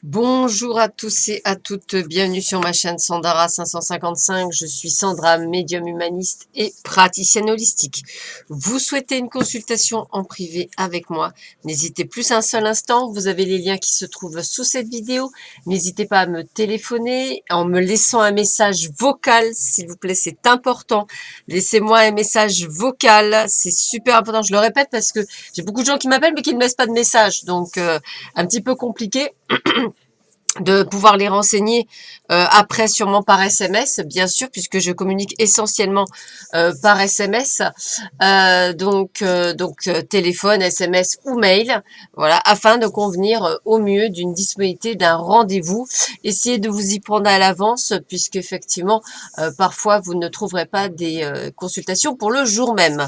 Bonjour à tous et à toutes, bienvenue sur ma chaîne Sandara 555. Je suis Sandra, médium humaniste et praticienne holistique. Vous souhaitez une consultation en privé avec moi? N'hésitez plus un seul instant, vous avez les liens qui se trouvent sous cette vidéo. N'hésitez pas à me téléphoner en me laissant un message vocal, s'il vous plaît, c'est important. Laissez-moi un message vocal, c'est super important. Je le répète parce que j'ai beaucoup de gens qui m'appellent mais qui ne me laissent pas de message, donc un petit peu compliqué de pouvoir les renseigner après sûrement par SMS, bien sûr, puisque je communique essentiellement par SMS, téléphone, SMS ou mail, voilà, afin de convenir au mieux d'une disponibilité d'un rendez-vous. Essayez de vous y prendre à l'avance, puisqu'effectivement, parfois vous ne trouverez pas des consultations pour le jour même.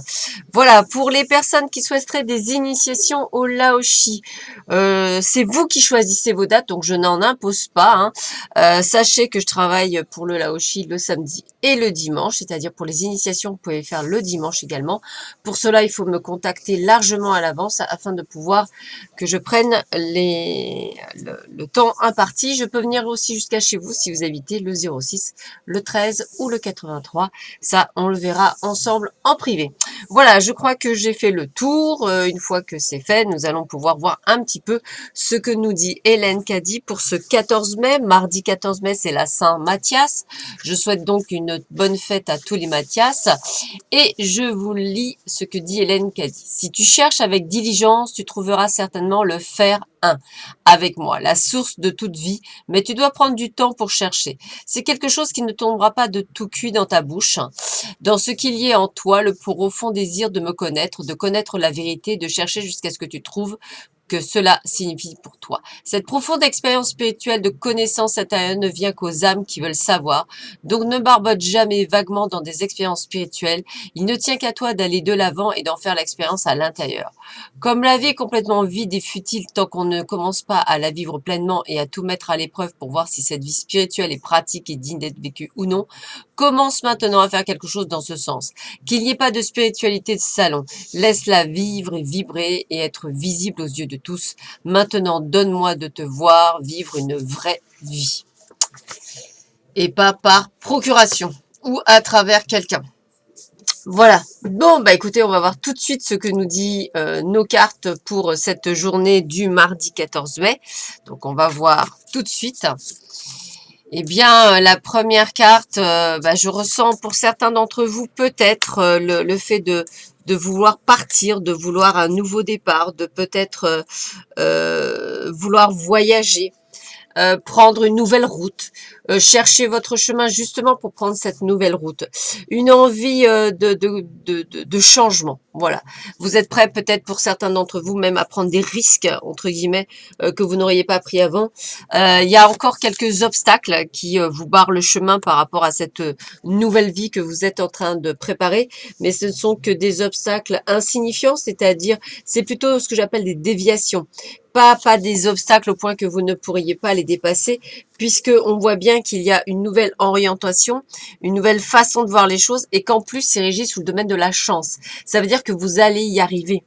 Voilà, pour les personnes qui souhaiteraient des initiations au Laoshi, c'est vous qui choisissez vos dates, donc je n'en impose pas, hein. Sachez que je travaille pour le Laoshi le samedi et le dimanche, c'est-à-dire pour les initiations, vous pouvez faire le dimanche également. Pour cela, il faut me contacter largement à l'avance afin de pouvoir que je prenne le temps imparti. Je peux venir aussi jusqu'à chez vous si vous habitez le 06, le 13 ou le 83. Ça, on le verra ensemble en privé. Voilà, je crois que j'ai fait le tour. Une fois que c'est fait, nous allons pouvoir voir un petit peu ce que nous dit Hélène Caddy pour ce 14 mai. Mardi 14 mai, c'est la Saint-Mathias. Je souhaite donc une bonne fête à tous les Mathias. Et je vous lis ce que dit Hélène Caddy. Si tu cherches avec diligence, tu trouveras certainement le fer 1 avec moi, la source de toute vie, mais tu dois prendre du temps pour chercher. C'est quelque chose qui ne tombera pas de tout cuit dans ta bouche. Dans ce qu'il y ait en toi, le profond désir de me connaître, de connaître la vérité, de chercher jusqu'à ce que tu trouves que cela signifie pour toi. Cette profonde expérience spirituelle de connaissance intérieure ne vient qu'aux âmes qui veulent savoir. Donc ne barbote jamais vaguement dans des expériences spirituelles. Il ne tient qu'à toi d'aller de l'avant et d'en faire l'expérience à l'intérieur. Comme la vie est complètement vide et futile tant qu'on ne commence pas à la vivre pleinement et à tout mettre à l'épreuve pour voir si cette vie spirituelle et pratique est digne d'être vécue ou non, commence maintenant à faire quelque chose dans ce sens. Qu'il n'y ait pas de spiritualité de salon. Laisse-la vivre et vibrer et être visible aux yeux de tous. Maintenant, donne-moi de te voir vivre une vraie vie. Et pas par procuration ou à travers quelqu'un. Voilà. Bon, bah écoutez, on va voir tout de suite ce que nous dit nos cartes pour cette journée du mardi 14 mai. Donc, on va voir tout de suite. Eh bien, la première carte, je ressens pour certains d'entre vous peut-être le fait de vouloir partir, de vouloir un nouveau départ, de peut-être vouloir voyager, prendre une nouvelle route, chercher votre chemin justement pour prendre cette nouvelle route. Une envie de changement, voilà. Vous êtes prêts peut-être pour certains d'entre vous même à prendre des risques, entre guillemets, que vous n'auriez pas pris avant. Il y a encore quelques obstacles qui vous barrent le chemin par rapport à cette nouvelle vie que vous êtes en train de préparer, mais ce ne sont que des obstacles insignifiants, c'est-à-dire c'est plutôt ce que j'appelle des déviations. Pas des obstacles au point que vous ne pourriez pas les dépasser, puisque on voit bien qu'il y a une nouvelle orientation, une nouvelle façon de voir les choses, et qu'en plus c'est régi sous le domaine de la chance. Ça veut dire que vous allez y arriver.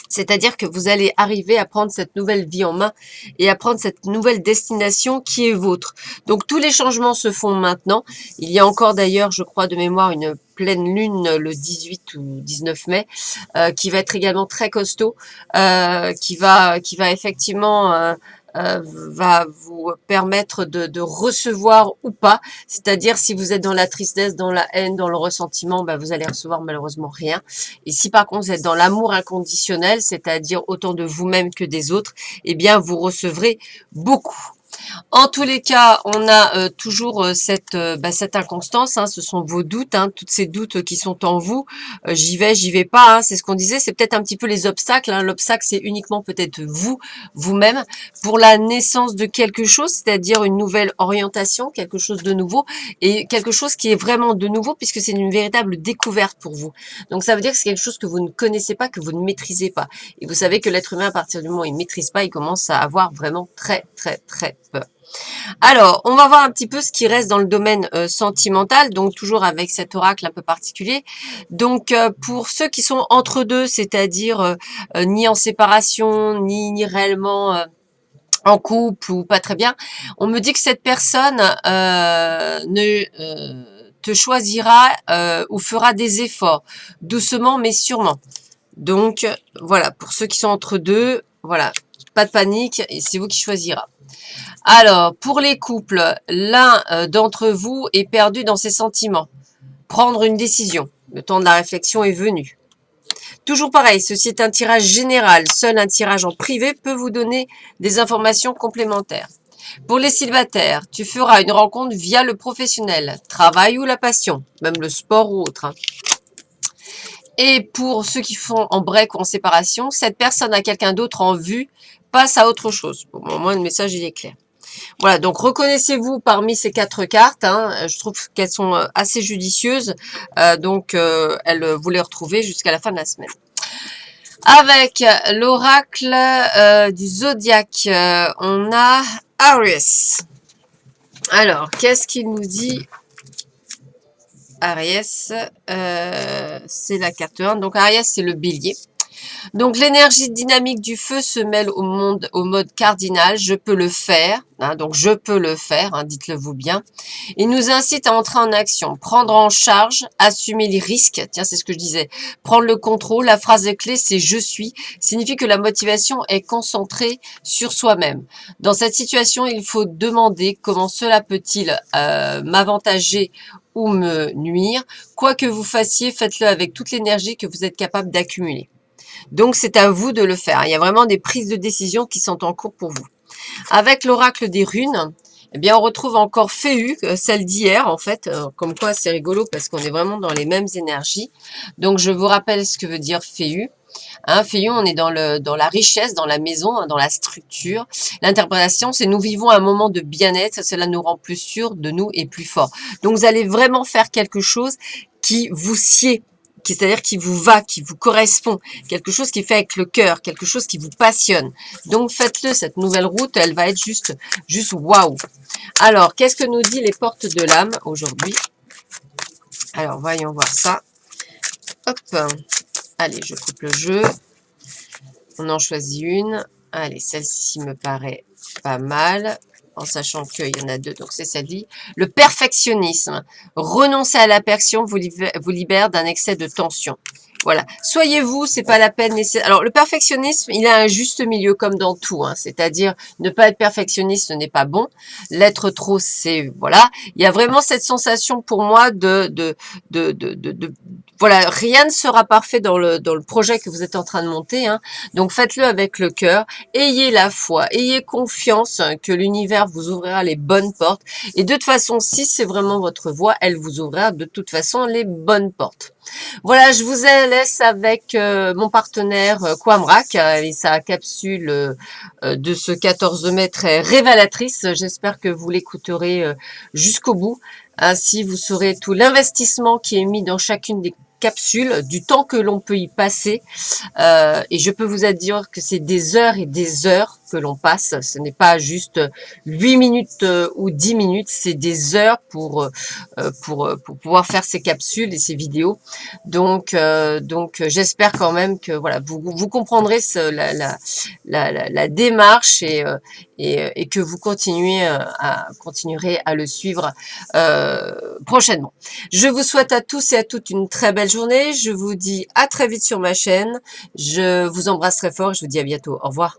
C'est-à-dire que vous allez arriver à prendre cette nouvelle vie en main et à prendre cette nouvelle destination qui est vôtre. Donc tous les changements se font maintenant. Il y a encore d'ailleurs, je crois de mémoire, une pleine lune le 18 ou 19 mai qui va être également très costaud, qui va effectivement va vous permettre de recevoir ou pas. C'est-à-dire si vous êtes dans la tristesse, dans la haine, dans le ressentiment, vous allez recevoir malheureusement rien. Et si par contre vous êtes dans l'amour inconditionnel, c'est-à-dire autant de vous-même que des autres, eh bien vous recevrez beaucoup. En tous les cas, on a toujours cette inconstance, hein, ce sont vos doutes, hein, tous ces doutes qui sont en vous. J'y vais pas, hein, c'est ce qu'on disait, c'est peut-être un petit peu les obstacles. Hein. L'obstacle, c'est uniquement peut-être vous, vous-même, pour la naissance de quelque chose, c'est-à-dire une nouvelle orientation, quelque chose de nouveau, et quelque chose qui est vraiment de nouveau, puisque c'est une véritable découverte pour vous. Donc ça veut dire que c'est quelque chose que vous ne connaissez pas, que vous ne maîtrisez pas. Et vous savez que l'être humain, à partir du moment où il ne maîtrise pas, il commence à avoir vraiment très, très, très peur. Alors, on va voir un petit peu ce qui reste dans le domaine sentimental, donc toujours avec cet oracle un peu particulier. Donc, pour ceux qui sont entre deux, c'est-à-dire ni en séparation, ni réellement en couple ou pas très bien, on me dit que cette personne te choisira ou fera des efforts, doucement mais sûrement. Donc voilà, pour ceux qui sont entre deux, voilà, pas de panique, et c'est vous qui choisira. Alors, pour les couples, l'un d'entre vous est perdu dans ses sentiments. Prendre une décision. Le temps de la réflexion est venu. Toujours pareil, ceci est un tirage général. Seul un tirage en privé peut vous donner des informations complémentaires. Pour les célibataires, tu feras une rencontre via le professionnel, travail ou la passion, même le sport ou autre. Et pour ceux qui font en break ou en séparation, cette personne a quelqu'un d'autre en vue, passe à autre chose. Bon, au moins le message il est clair. Voilà, donc reconnaissez-vous parmi ces 4 cartes. Je trouve qu'elles sont assez judicieuses. Vous les retrouvez jusqu'à la fin de la semaine. Avec l'oracle du zodiaque, on a Aries. Alors, qu'est-ce qu'il nous dit Aries, c'est la carte 1. Donc Aries, c'est le bélier. Donc l'énergie dynamique du feu se mêle au mode cardinal, je peux le faire, donc je peux le faire, dites-le vous bien. Il nous incite à entrer en action, prendre en charge, assumer les risques, tiens c'est ce que je disais, prendre le contrôle, la phrase clé c'est je suis, signifie que la motivation est concentrée sur soi-même. Dans cette situation, il faut demander comment cela peut-il m'avantager ou me nuire. Quoi que vous fassiez, faites-le avec toute l'énergie que vous êtes capable d'accumuler. Donc, c'est à vous de le faire. Il y a vraiment des prises de décision qui sont en cours pour vous. Avec l'oracle des runes, eh bien, on retrouve encore Féu, celle d'hier, en fait. Comme quoi, c'est rigolo parce qu'on est vraiment dans les mêmes énergies. Donc, je vous rappelle ce que veut dire Féu. Féu, on est dans la richesse, dans la maison, dans la structure. L'interprétation, c'est nous vivons un moment de bien-être. Cela nous rend plus sûrs de nous et plus forts. Donc, vous allez vraiment faire quelque chose qui vous sied, c'est-à-dire qui vous va, qui vous correspond, quelque chose qui fait avec le cœur, quelque chose qui vous passionne. Donc faites-le, cette nouvelle route, elle va être juste waouh. Alors, qu'est-ce que nous dit les portes de l'âme aujourd'hui? Alors, voyons voir ça. Hop, allez, je coupe le jeu. On en choisit une. Allez, celle-ci me paraît pas mal, en sachant qu'il y en a 2, donc c'est celle-ci. Le perfectionnisme. Renoncer à la perfection vous libère d'un excès de tension. Voilà. Soyez vous, c'est pas la peine. Alors, le perfectionnisme, il a un juste milieu comme dans tout. C'est-à-dire, ne pas être perfectionniste n'est pas bon. L'être trop, c'est, voilà. Il y a vraiment cette sensation pour moi voilà, rien ne sera parfait dans le projet que vous êtes en train de monter. Donc, faites-le avec le cœur. Ayez la foi, ayez confiance que l'univers vous ouvrira les bonnes portes. Et de toute façon, si c'est vraiment votre voie, elle vous ouvrira de toute façon les bonnes portes. Voilà, je vous laisse avec mon partenaire Quamrak et sa capsule de ce 14 mai très révélatrice. J'espère que vous l'écouterez jusqu'au bout. Ainsi, vous saurez tout l'investissement qui est mis dans chacune des capsules, du temps que l'on peut y passer. Et je peux vous dire que c'est des heures et des heures que l'on passe. Ce n'est pas juste 8 minutes ou 10 minutes, c'est des heures pour pouvoir faire ces capsules et ces vidéos. Donc j'espère quand même que voilà, vous comprendrez la démarche et que vous continuerez à le suivre prochainement. Je vous souhaite à tous et à toutes une très belle journée. Je vous dis à très vite sur ma chaîne. Je vous embrasse très fort et je vous dis à bientôt. Au revoir.